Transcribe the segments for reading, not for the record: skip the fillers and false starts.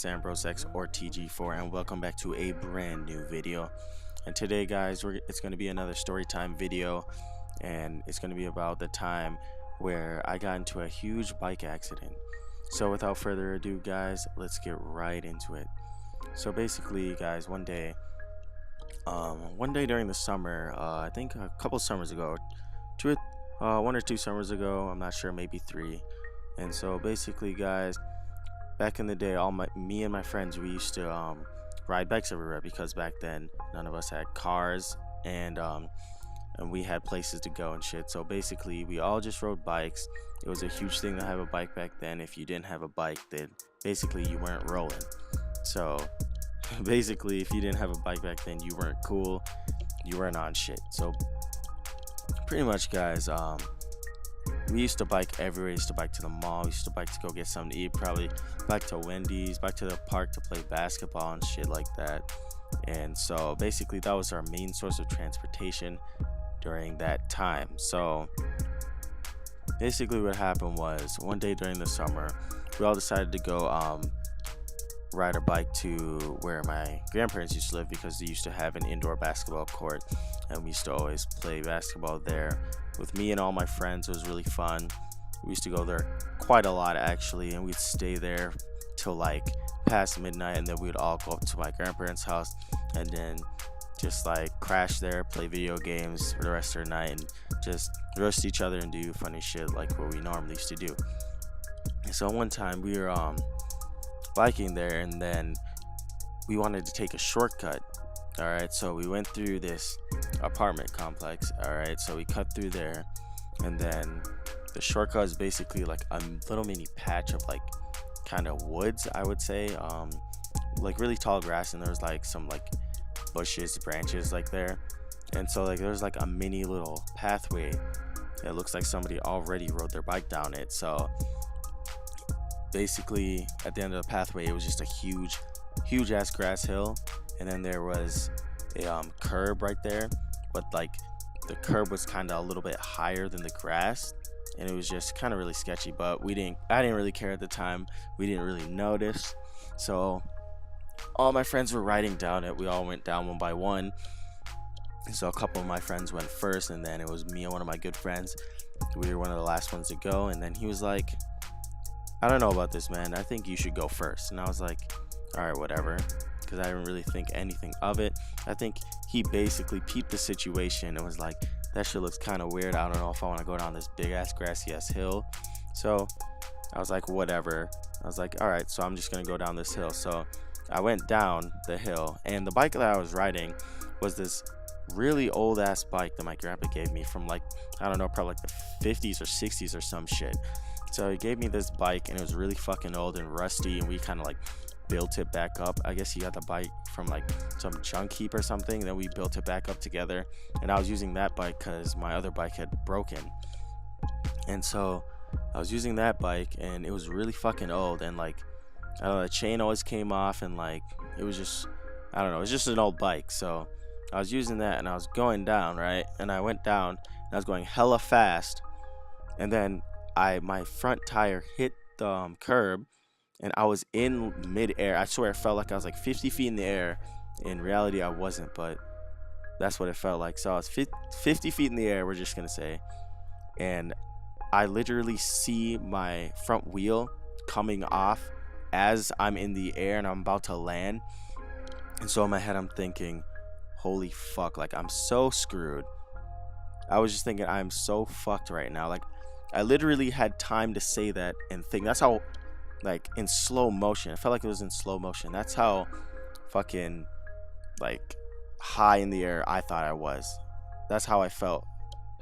SambrosX or TG4, and welcome back to a brand new video. And today, guys, it's going to be another story time video, and it's going to be about the time where I got into a huge bike accident. So without further ado, guys, let's get right into it. So basically, guys, one day during the summer, I think a couple summers ago, one or two summers ago, I'm not sure, maybe three. And so basically, guys, back in the day, me and my friends, we used to ride bikes everywhere, because back then none of us had cars, and we had places to go and shit. So basically, we all just rode bikes. It was a huge thing to have a bike back then. If you didn't have a bike, then basically you weren't rolling. So basically, if you didn't have a bike back then, you weren't cool, you weren't on shit. So pretty much, guys, we used to bike everywhere. We used to bike to the mall, we used to bike to go get something to eat, probably back to Wendy's, back to the park to play basketball and shit like that. And so basically, that was our main source of transportation during that time. So basically, what happened was, one day during the summer, we all decided to go ride a bike to where my grandparents used to live, because they used to have an indoor basketball court, and we used to always play basketball there with me and all my friends. It was really fun. We used to go there quite a lot, actually, and we'd stay there till like past midnight, and then we'd all go up to my grandparents' house and then just like crash there, play video games for the rest of the night, and just roast each other and do funny shit like what we normally used to do. And so one time we were biking there, and then we wanted to take a shortcut. All right, so we went through this apartment complex. All right, so we cut through there, and then the shortcut is basically like a little mini patch of like kind of woods, I would say, like really tall grass, and there was like some like bushes, branches like there. And so like there's like a mini little pathway. It looks like somebody already rode their bike down it. So basically, at the end of the pathway, it was just a huge ass grass hill, and then there was a curb right there, but like the curb was kind of a little bit higher than the grass, and it was just kind of really sketchy. But I didn't really care at the time. We didn't really notice. So all my friends were riding down it. We all went down one by one. And so a couple of my friends went first, and then it was me and one of my good friends. We were one of the last ones to go, and then he was like, "I don't know about this, man. I think you should go first." And I was like, all right, whatever, because I didn't really think anything of it. I think he basically peeped the situation and was like, that shit looks kind of weird. I don't know if I want to go down this big ass grassy ass hill. So I was like, whatever. I was like, all right, so I'm just gonna go down this hill. So I went down the hill, and the bike that I was riding was this really old ass bike that my grandpa gave me from like, I don't know, probably like the 50s or 60s or some shit. So he gave me this bike, and it was really fucking old and rusty, and we kind of like built it back up. I guess he got the bike from like some junk heap or something, and then we built it back up together. And I was using that bike because my other bike had broken, and so I was using that bike, and it was really fucking old, and like, I don't know, the chain always came off, and like it was just, I don't know, it was just an old bike. So I was using that, and I was going down, right, and I went down, and I was going hella fast, and then my front tire hit the curb, and I was in mid-air. I swear it felt like I was like 50 feet in the air. In reality, I wasn't, but that's what it felt like. So I was 50 feet in the air, we're just gonna say, and I literally see my front wheel coming off as I'm in the air, and I'm about to land. And so in my head, I'm thinking, holy fuck, like I'm so screwed. I was just thinking, I'm so fucked right now. Like, I literally had time to say that and think. That's how, like, in slow motion. It felt like it was in slow motion. That's how fucking, like, high in the air I thought I was. That's how I felt,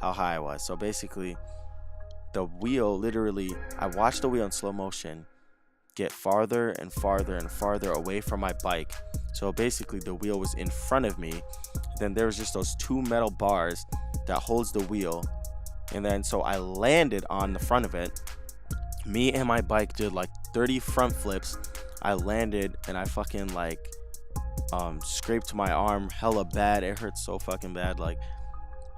how high I was. So basically, the wheel, literally, I watched the wheel in slow motion get farther and farther and farther away from my bike. So basically, the wheel was in front of me. Then there was just those two metal bars that holds the wheel. And then so I landed on the front of it. Me and my bike did like 30 front flips. I landed, and I fucking like scraped my arm hella bad. It hurt so fucking bad. Like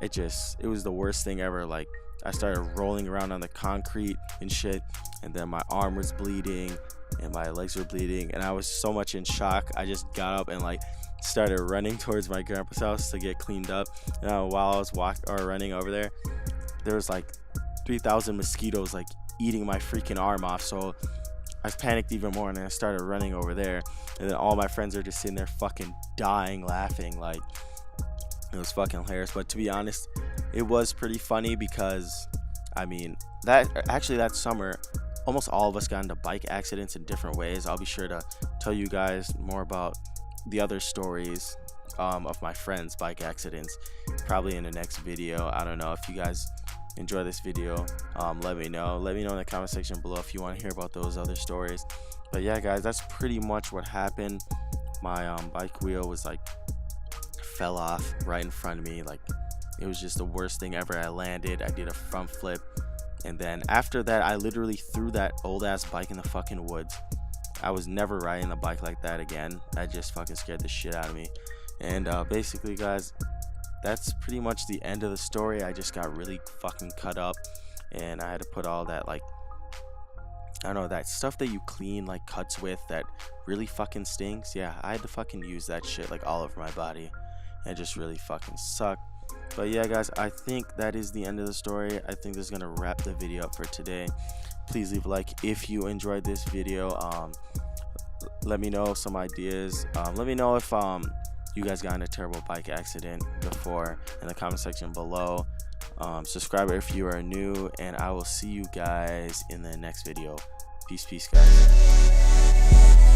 it was the worst thing ever. Like I started rolling around on the concrete and shit, and then my arm was bleeding, and my legs were bleeding, and I was so much in shock. I just got up and like started running towards my grandpa's house to get cleaned up. And while I was running over there, there was like 3,000 mosquitoes like eating my freaking arm off. So I panicked even more, and I started running over there, and then all my friends are just sitting there fucking dying laughing. Like, it was fucking hilarious. But to be honest, it was pretty funny because I mean, that summer almost all of us got into bike accidents in different ways. I'll be sure to tell you guys more about the other stories of my friends' bike accidents probably in the next video. I don't know if you guys enjoy this video. Let me know in the comment section below if you want to hear about those other stories. But yeah, guys, that's pretty much what happened. My bike wheel was like fell off right in front of me. Like, it was just the worst thing ever. I landed, I did a front flip, and then after that I literally threw that old ass bike in the fucking woods. I was never riding a bike like that again. That just fucking scared the shit out of me. And basically, guys, that's pretty much the end of the story. I just got really fucking cut up, and I had to put all that, like, I don't know, that stuff that you clean like cuts with that really fucking stinks. Yeah, I had to fucking use that shit like all over my body, and it just really fucking sucked. But yeah, guys, I think that is the end of the story. I think this is gonna wrap the video up for today. Please leave a like if you enjoyed this video. Let me know some ideas. Let me know if you guys got in a terrible bike accident before in the comment section below. Subscribe if you are new, and I will see you guys in the next video. Peace, guys.